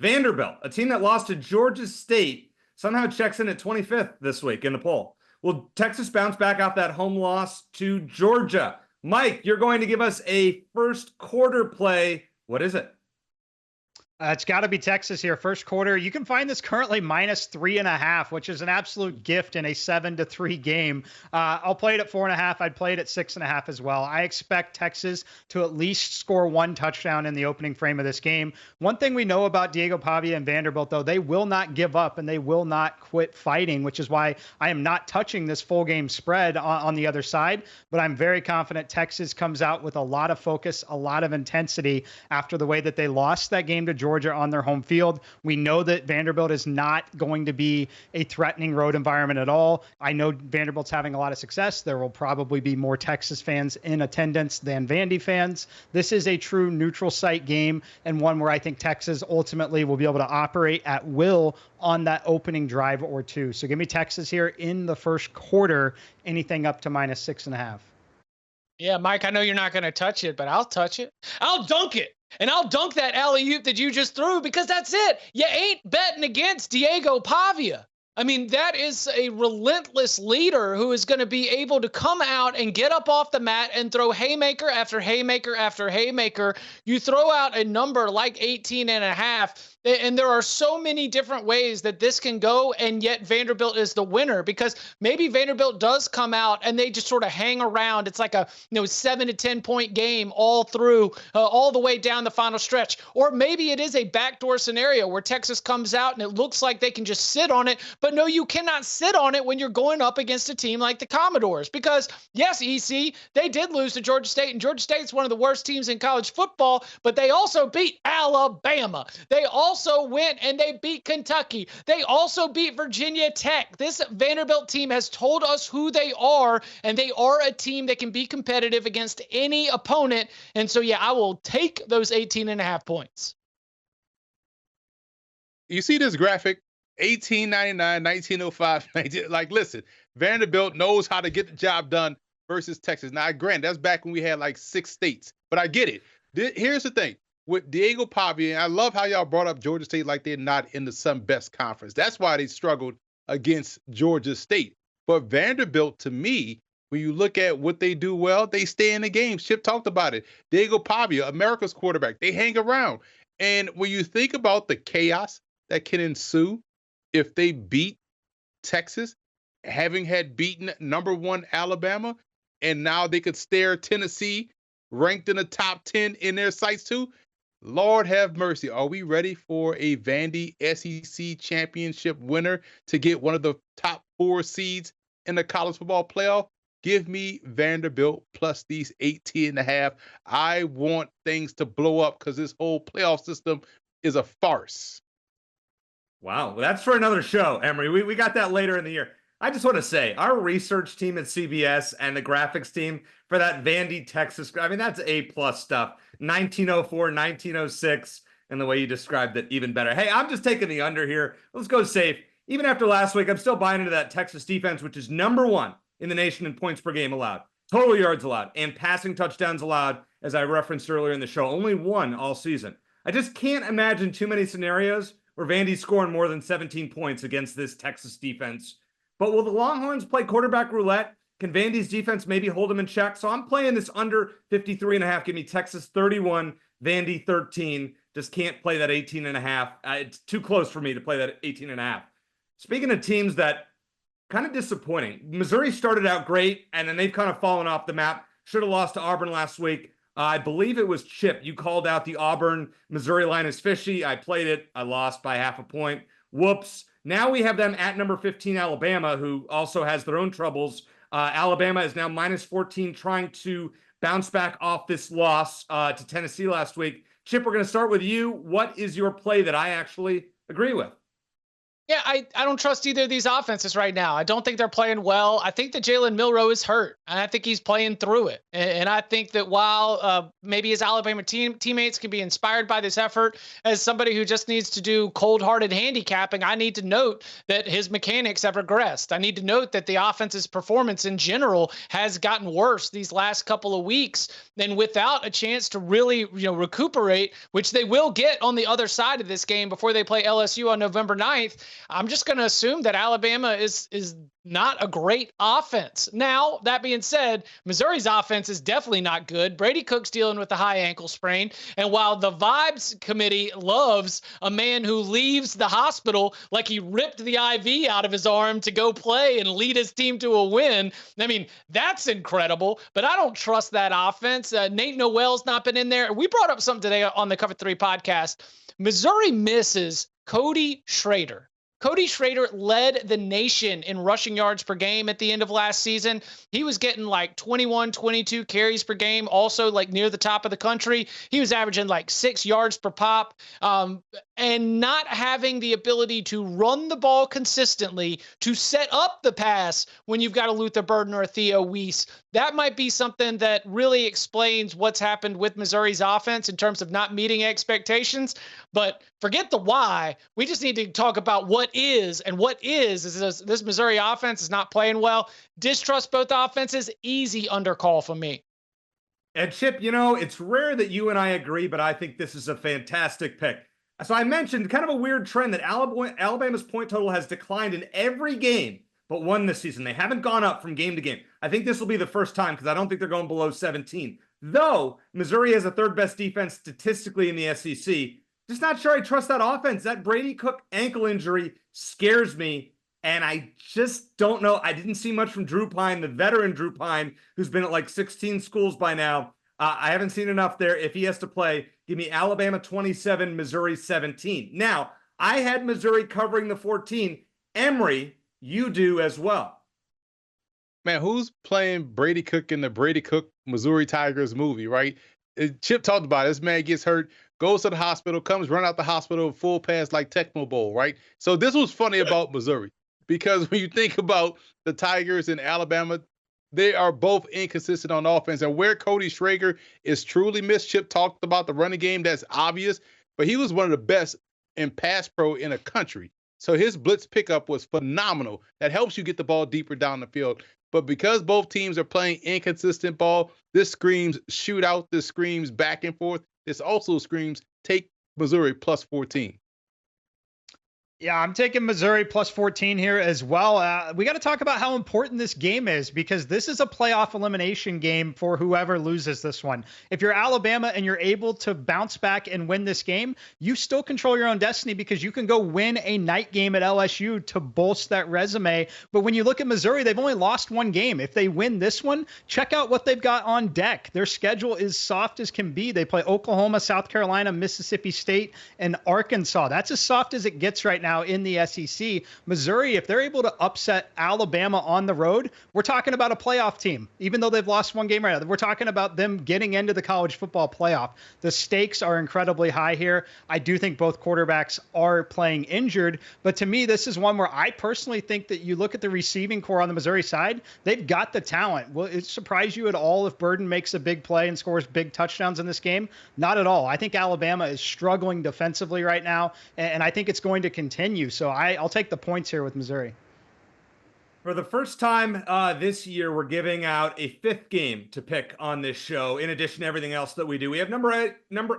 Vanderbilt, a team that lost to Georgia State, somehow checks in at 25th this week in the poll. Will Texas bounce back off that home loss to Georgia? Mike, you're going to give us a first quarter play. What is it? It's got to be Texas here. First quarter. You can find this currently -3.5, which is an absolute gift in a 7-3 game. I'll play it at 4.5. I'd play it at 6.5 as well. I expect Texas to at least score one touchdown in the opening frame of this game. One thing we know about Diego Pavia and Vanderbilt, though, they will not give up and they will not quit fighting, which is why I am not touching this full game spread on the other side. But I'm very confident Texas comes out with a lot of focus, a lot of intensity after the way that they lost that game to Georgia on their home field. We know that Vanderbilt is not going to be a threatening road environment at all. I know Vanderbilt's having a lot of success. There will probably be more Texas fans in attendance than Vandy fans. This is a true neutral site game and one where I think Texas ultimately will be able to operate at will on that opening drive or two. So give me Texas here in the first quarter, anything up to -6.5. Yeah, Mike, I know you're not going to touch it, but I'll touch it. I'll dunk it. And I'll dunk that alley-oop that you just threw because that's it. You ain't betting against Diego Pavia. I mean, that is a relentless leader who is going to be able to come out and get up off the mat and throw haymaker after haymaker after haymaker. You throw out a number like 18.5, and there are so many different ways that this can go, and yet Vanderbilt is the winner because maybe Vanderbilt does come out and they just sort of hang around. It's like a 7 to 10 point game all through, all the way down the final stretch. Or maybe it is a backdoor scenario where Texas comes out and it looks like they can just sit on it, but no, you cannot sit on it when you're going up against a team like the Commodores because, yes, EC, they did lose to Georgia State, and Georgia State's one of the worst teams in college football, but they also beat Alabama. They also went and they beat Kentucky. They also beat Virginia Tech. This Vanderbilt team has told us who they are, and they are a team that can be competitive against any opponent. And so, yeah, I will take those 18.5 points. You see this graphic? 1899, 1905, 19, like, listen, Vanderbilt knows how to get the job done versus Texas. Now, granted, that's back when we had like 6 states, but I get it. Here's the thing. With Diego Pavia, and I love how y'all brought up Georgia State like they're not in the Sun Best Conference. That's why they struggled against Georgia State. But Vanderbilt, to me, when you look at what they do well, they stay in the game. Chip talked about it. Diego Pavia, America's quarterback, they hang around. And when you think about the chaos that can ensue if they beat Texas, having had beaten number 1 Alabama, and now they could stare Tennessee ranked in the top 10 in their sights too. Lord have mercy. Are we ready for a Vandy SEC championship winner to get one of the top 4 seeds in the college football playoff? Give me Vanderbilt plus these 18.5. I want things to blow up because this whole playoff system is a farce. Wow, well, that's for another show, Emery. We got that later in the year. I just want to say, our research team at CBS and the graphics team for that Vandy, Texas, I mean, that's A-plus stuff. 1904, 1906, and the way you described it, even better. Hey, I'm just taking the under here. Let's go safe. Even after last week, I'm still buying into that Texas defense, which is number 1 in the nation in points per game allowed, total yards allowed, and passing touchdowns allowed, as I referenced earlier in the show. Only 1 all season. I just can't imagine too many scenarios where Vandy's scoring more than 17 points against this Texas defense. But will the Longhorns play quarterback roulette? Can Vandy's defense maybe hold them in check? So I'm playing this under 53.5. Give me Texas 31, Vandy 13. Just can't play that 18.5. It's too close for me to play that 18.5. Speaking of teams that kind of disappointing, Missouri started out great, and then they've kind of fallen off the map. Should have lost to Auburn last week. I believe it was Chip. You called out the Auburn-Missouri line is fishy. I played it. I lost by half a point. Whoops. Now we have them at number 15, Alabama, who also has their own troubles. Alabama is now -14, trying to bounce back off this loss to Tennessee last week. Chip, we're going to start with you. What is your play that I actually agree with? Yeah, I don't trust either of these offenses right now. I don't think they're playing well. I think that Jalen Milroe is hurt, and I think he's playing through it. And I think that while maybe his Alabama teammates can be inspired by this effort, as somebody who just needs to do cold-hearted handicapping, I need to note that his mechanics have regressed. I need to note that the offense's performance in general has gotten worse these last couple of weeks. And without a chance to really recuperate, which they will get on the other side of this game before they play LSU on November 9th, I'm just going to assume that Alabama is not a great offense. Now, that being said, Missouri's offense is definitely not good. Brady Cook's dealing with a high ankle sprain. And while the Vibes Committee loves a man who leaves the hospital like he ripped the IV out of his arm to go play and lead his team to a win, I mean, that's incredible. But I don't trust that offense. Nate Noel's not been in there. We brought up something today on the Cover 3 podcast. Missouri misses Cody Schrader. Cody Schrader led the nation in rushing yards per game at the end of last season. He was getting like 21, 22 carries per game, also like near the top of the country. He was averaging like 6 yards per pop. And not having the ability to run the ball consistently, to set up the pass when you've got a Luther Burden or a Theo Weiss, that might be something that really explains what's happened with Missouri's offense in terms of not meeting expectations. But forget the why. We just need to talk about what is, and what is this Missouri offense is not playing well. Distrust both offenses, easy undercall for me. And Chip, it's rare that you and I agree, but I think this is a fantastic pick. So I mentioned kind of a weird trend that Alabama's point total has declined in every game but one this season. They haven't gone up from game to game. I think this will be the first time because I don't think they're going below 17. Though Missouri has the third best defense statistically in the SEC. Just not sure I trust that offense. That Brady Cook ankle injury scares me. And I just don't know. I didn't see much from Drew Pine, the veteran Drew Pine, who's been at like 16 schools by now. I haven't seen enough there. If he has to play, give me Alabama 27, Missouri 17. Now, I had Missouri covering the 14. Emory, you do as well. Man, who's playing Brady Cook in the Brady Cook Missouri Tigers movie, right? Chip talked about it. This man gets hurt, goes to the hospital, comes run out the hospital, full pass like Tecmo Bowl, right? So this was funny about Missouri because when you think about the Tigers in Alabama, they are both inconsistent on offense. And where Cody Schrader is truly missed, Chip talked about the running game. That's obvious. But he was one of the best in pass pro in a country. So his blitz pickup was phenomenal. That helps you get the ball deeper down the field. But because both teams are playing inconsistent ball, this screams shootout. This screams back and forth. This also screams take Missouri plus 14. Yeah, I'm taking Missouri plus 14 here as well. We got to talk about how important this game is because this is a playoff elimination game for whoever loses this one. If you're Alabama and you're able to bounce back and win this game, you still control your own destiny because you can go win a night game at LSU to bolster that resume. But when you look at Missouri, they've only lost one game. If they win this one, check out what they've got on deck. Their schedule is soft as can be. They play Oklahoma, South Carolina, Mississippi State, and Arkansas. That's as soft as it gets right now in the SEC. Missouri, if they're able to upset Alabama on the road, we're talking about a playoff team. Even though they've lost one game right now, we're talking about them getting into the college football playoff. The stakes are incredibly high here. I do think both quarterbacks are playing injured, but to me, this is one where I personally think that you look at the receiving core on the Missouri side, they've got the talent. Will it surprise you at all if Burden makes a big play and scores big touchdowns in this game? Not at all. I think Alabama is struggling defensively right now, and I think it's going to continue. So I'll take the points here with Missouri. For the first time this year, we're giving out a fifth game to pick on this show, in addition to everything else that we do. We have number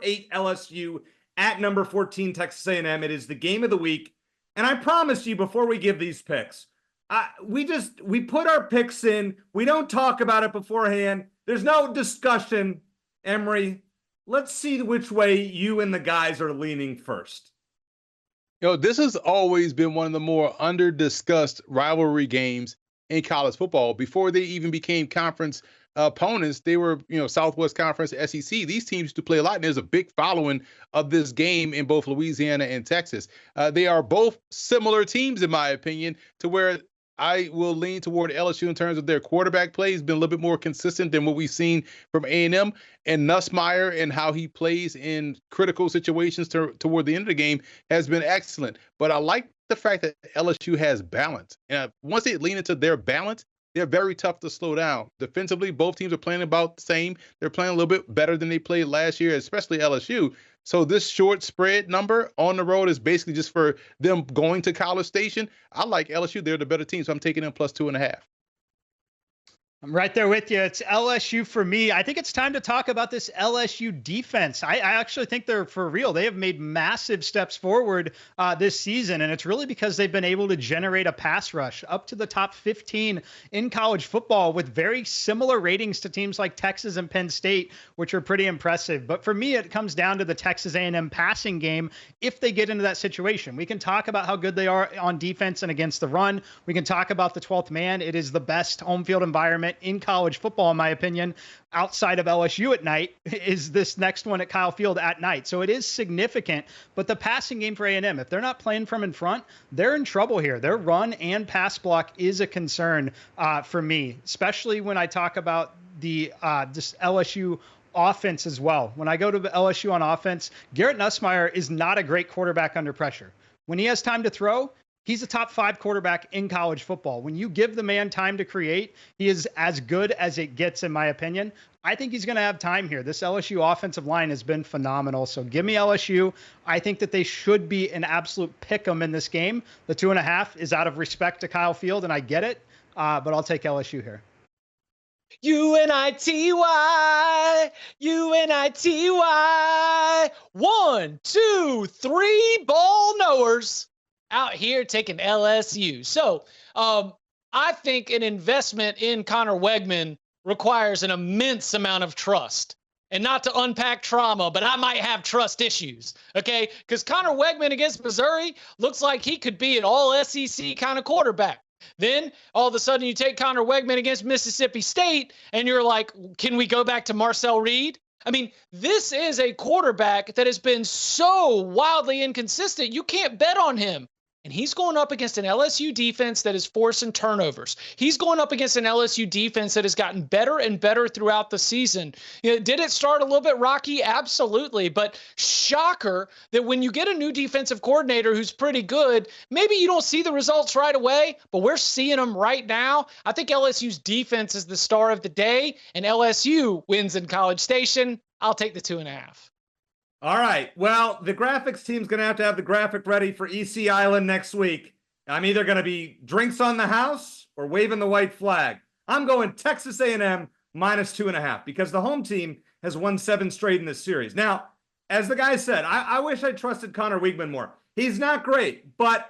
eight LSU at number 14 Texas A&M. It is the game of the week. And I promise you, before we give these picks, we put our picks in. We don't talk about it beforehand. There's no discussion. Emory, let's see which way you and the guys are leaning first. This has always been one of the more under-discussed rivalry games in college football. Before they even became conference opponents, they were, Southwest Conference, SEC. These teams used to play a lot, and there's a big following of this game in both Louisiana and Texas. They are both similar teams, in my opinion, to where I will lean toward LSU in terms of their quarterback play. He's been a little bit more consistent than what we've seen from A&M. And Nussmeier and how he plays in critical situations toward the end of the game has been excellent. But I like the fact that LSU has balance. And once they lean into their balance, they're very tough to slow down. Defensively, both teams are playing about the same. They're playing a little bit better than they played last year, especially LSU. So this short spread number on the road is basically just for them going to College Station. I like LSU. They're the better team, so I'm taking them plus 2.5. I'm right there with you. It's LSU for me. I think it's time to talk about this LSU defense. I actually think they're for real. They have made massive steps forward this season, and it's really because they've been able to generate a pass rush up to the top 15 in college football with very similar ratings to teams like Texas and Penn State, which are pretty impressive. But for me, it comes down to the Texas A&M passing game if they get into that situation. We can talk about how good they are on defense and against the run. We can talk about the 12th man. It is the best home field environment in college football, in my opinion, outside of LSU at night, is this next one at Kyle Field at night. So it is significant, but the passing game for A&M, if they're not playing from in front, they're in trouble here. Their run and pass block is a concern for me, especially when I talk about the this LSU offense as well. When I go to LSU on offense, Garrett Nussmeier is not a great quarterback under pressure. When he has time to throw, he's a top 5 quarterback in college football. When you give the man time to create, he is as good as it gets, in my opinion. I think he's going to have time here. This LSU offensive line has been phenomenal. So give me LSU. I think that they should be an absolute pick 'em in this game. The 2.5 is out of respect to Kyle Field, and I get it, but I'll take LSU here. UNITY, UNITY, 1, 2, 3 ball knowers out here taking LSU. So I think an investment in Connor Wegman requires an immense amount of trust. And not to unpack trauma, but I might have trust issues, okay? Because Connor Wegman against Missouri looks like he could be an all-SEC kind of quarterback. Then all of a sudden you take Connor Wegman against Mississippi State, and you're like, can we go back to Marcel Reed? I mean, this is a quarterback that has been so wildly inconsistent, you can't bet on him. And he's going up against an LSU defense that is forcing turnovers. He's going up against an LSU defense that has gotten better and better throughout the season. You know, did it start a little bit rocky? Absolutely. But shocker that when you get a new defensive coordinator who's pretty good, maybe you don't see the results right away, but we're seeing them right now. I think LSU's defense is the star of the day, and LSU wins in College Station. I'll take the 2.5. All right. Well, the graphics team's going to have the graphic ready for EC Island next week. I'm either going to be drinks on the house or waving the white flag. I'm going Texas A&M minus 2.5 because the home team has won 7 straight in this series. Now, as the guy said, I wish I trusted Connor Wegman more. He's not great, but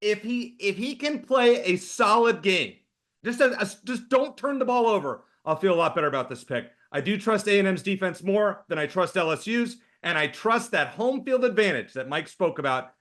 if he can play a solid game, just don't turn the ball over, I'll feel a lot better about this pick. I do trust A&M's defense more than I trust LSU's. And I trust that home field advantage that Mike spoke about